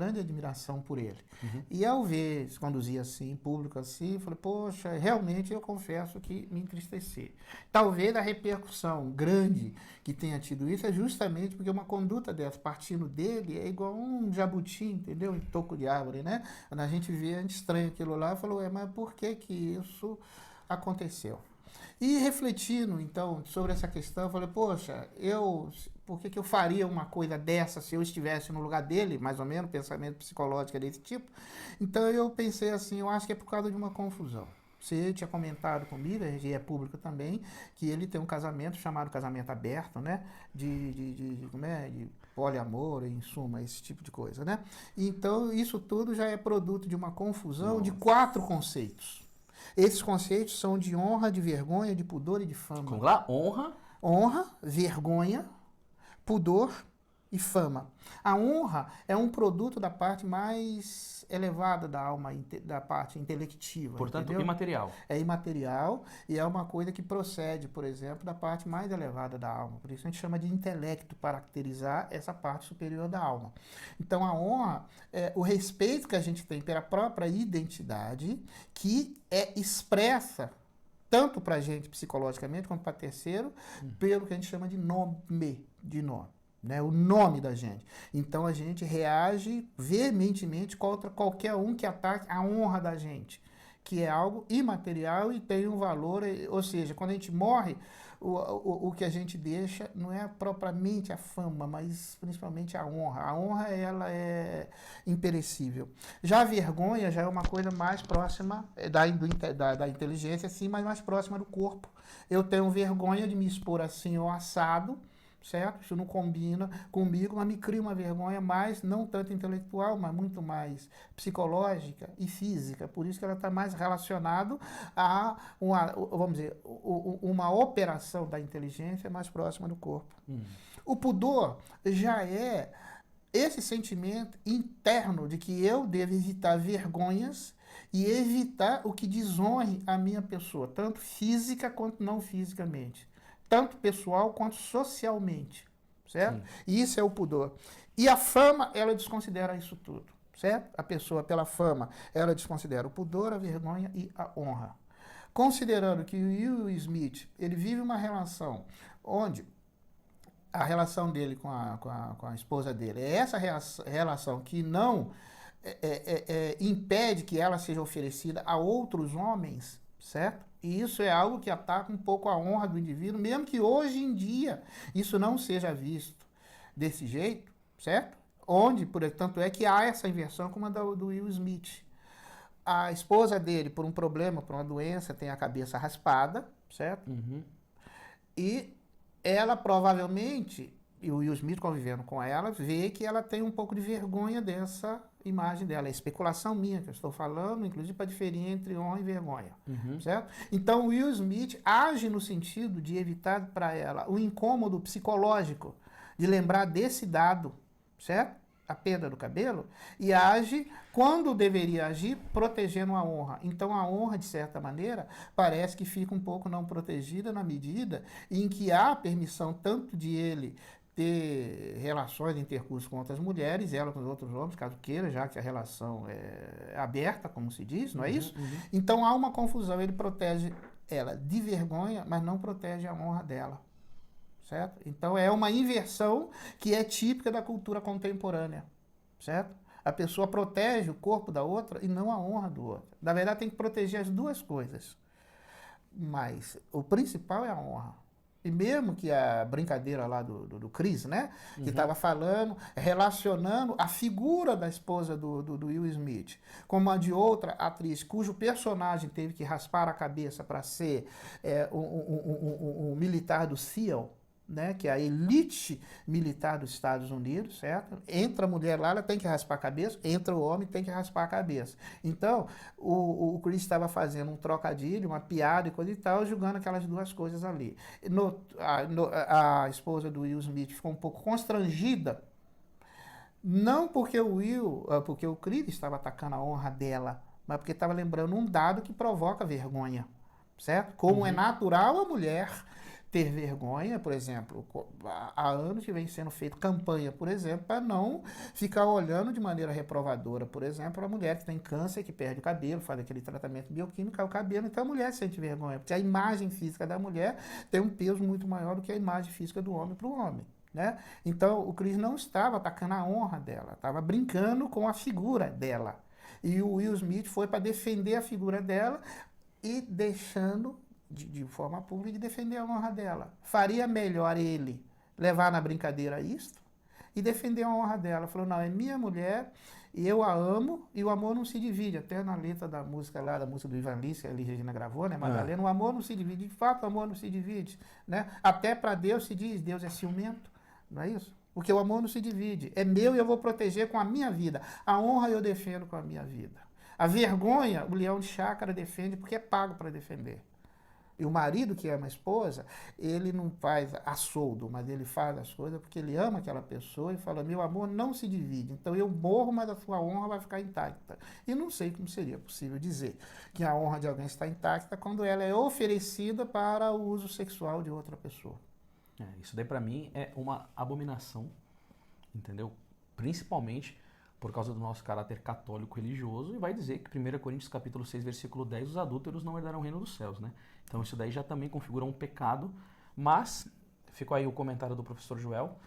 grande admiração por ele. E ao ver se conduzir assim, em público assim, eu falei, poxa, realmente eu confesso que me entristeci. Talvez a repercussão grande que tenha tido isso é justamente porque uma conduta dessa, partindo dele, é igual um jabuti, entendeu? Em toco de árvore, né? Quando a gente vê, a gente estranha aquilo lá e falou, mas por que que isso aconteceu? E refletindo, então, sobre essa questão, eu falei, poxa, por que que eu faria uma coisa dessa se eu estivesse no lugar dele, mais ou menos, pensamento psicológico desse tipo? Então eu pensei assim, eu acho que é por causa de uma confusão. Você tinha comentado comigo, e é público também, que ele tem um casamento chamado casamento aberto, né? De poliamor, em suma, esse tipo de coisa, né? Então isso tudo já é produto de uma confusão de 4 conceitos. Esses conceitos são de honra, de vergonha, de pudor e de fama. Vamos lá? Honra. Honra, vergonha, pudor e fama. A honra é um produto da parte mais elevada da alma, da parte intelectiva. Portanto, entendeu? imaterial. É imaterial e é uma coisa que procede, por exemplo, da parte mais elevada da alma. Por isso a gente chama de intelecto para caracterizar essa parte superior da alma. Então a honra é o respeito que a gente tem pela própria identidade, que é expressa tanto para a gente psicologicamente quanto para terceiro, pelo que a gente chama de nome, né? O nome da gente. Então a gente reage veementemente contra qualquer um que ataque a honra da gente, que é algo imaterial e tem um valor, ou seja, quando a gente morre, o que a gente deixa não é propriamente a fama, mas principalmente a honra. A honra, ela é imperecível. Já a vergonha já é uma coisa mais próxima da inteligência, sim, mas mais próxima do corpo. Eu tenho vergonha de me expor assim ou assado, certo? Isso não combina comigo, mas me cria uma vergonha mais, não tanto intelectual, mas muito mais psicológica e física. Por isso que ela está mais relacionada a vamos dizer, uma operação da inteligência mais próxima do corpo. O pudor já é esse sentimento interno de que eu devo evitar vergonhas e evitar o que desonre a minha pessoa, tanto física quanto não fisicamente. Tanto pessoal quanto socialmente, certo? E isso é o pudor. E a fama, ela desconsidera isso tudo, certo? A pessoa, pela fama, ela desconsidera o pudor, a vergonha e a honra. Considerando que o Will Smith, ele vive uma relação onde a relação dele com a esposa dele é essa relação que não impede que ela seja oferecida a outros homens, certo? E isso é algo que ataca um pouco a honra do indivíduo, mesmo que hoje em dia isso não seja visto desse jeito, certo? Tanto é que há essa inversão como a do Will Smith. A esposa dele, por um problema, por uma doença, tem a cabeça raspada, certo? E ela provavelmente, e o Will Smith convivendo com ela, vê que ela tem um pouco de vergonha dessa imagem dela. É especulação minha que eu estou falando, inclusive para diferir entre honra e vergonha, certo? Então o Will Smith age no sentido de evitar para ela o incômodo psicológico, de lembrar desse dado, certo? A perda do cabelo, e age quando deveria agir, protegendo a honra. Então a honra, de certa maneira, parece que fica um pouco não protegida na medida em que há permissão tanto de ele ter relações de intercurso com outras mulheres, ela com os outros homens, caso queira, já que a relação é aberta, como se diz, não é isso? Então há uma confusão, ele protege ela de vergonha, mas não protege a honra dela. Certo? Então é uma inversão que é típica da cultura contemporânea, certo? A pessoa protege o corpo da outra e não a honra do outro. Na verdade tem que proteger as duas coisas, mas o principal é a honra. E mesmo que a brincadeira lá do Chris, né? Que estava falando, relacionando a figura da esposa do Will Smith como a de outra atriz cujo personagem teve que raspar a cabeça para ser um militar do SEAL, né, que é a elite militar dos Estados Unidos, certo? Entra a mulher lá, ela tem que raspar a cabeça, entra o homem, tem que raspar a cabeça. Então, o Chris estava fazendo um trocadilho, uma piada e coisa e tal, julgando aquelas duas coisas ali. A esposa do Will Smith ficou um pouco constrangida, não porque porque o Chris estava atacando a honra dela, mas porque estava lembrando um dado que provoca vergonha, certo? Como é natural a mulher ter vergonha, por exemplo, há anos que vem sendo feita campanha, por exemplo, para não ficar olhando de maneira reprovadora, por exemplo, a mulher que tem câncer, que perde o cabelo, faz aquele tratamento bioquímico, cai o cabelo, então a mulher sente vergonha, porque a imagem física da mulher tem um peso muito maior do que a imagem física do homem para o homem. Né? Então o Chris não estava atacando a honra dela, estava brincando com a figura dela. E o Will Smith foi para defender a figura dela e deixando de forma pública de defender a honra dela. Faria melhor ele levar na brincadeira isso e defender a honra dela. Falou, não, é minha mulher e eu a amo e o amor não se divide. Até na letra da música lá, da música do Ivan Lins, que a Elis Regina gravou, né, Madalena, o amor não se divide. De fato, o amor não se divide. Né? Até para Deus se diz, Deus é ciumento. Não é isso? Porque o amor não se divide. É meu e eu vou proteger com a minha vida. A honra eu defendo com a minha vida. A vergonha, o leão de chácara defende porque é pago para defender. E o marido que ama a esposa, ele não faz a soldo, mas ele faz as coisas porque ele ama aquela pessoa e fala, meu amor não se divide. Então eu morro, mas a sua honra vai ficar intacta. E não sei como seria possível dizer que a honra de alguém está intacta quando ela é oferecida para o uso sexual de outra pessoa. Isso daí pra mim é uma abominação, entendeu? Principalmente por causa do nosso caráter católico religioso, e vai dizer que 1 Coríntios capítulo 6, versículo 10, os adúlteros não herdarão o reino dos céus, né? Então isso daí já também configura um pecado, mas ficou aí o comentário do professor Joel.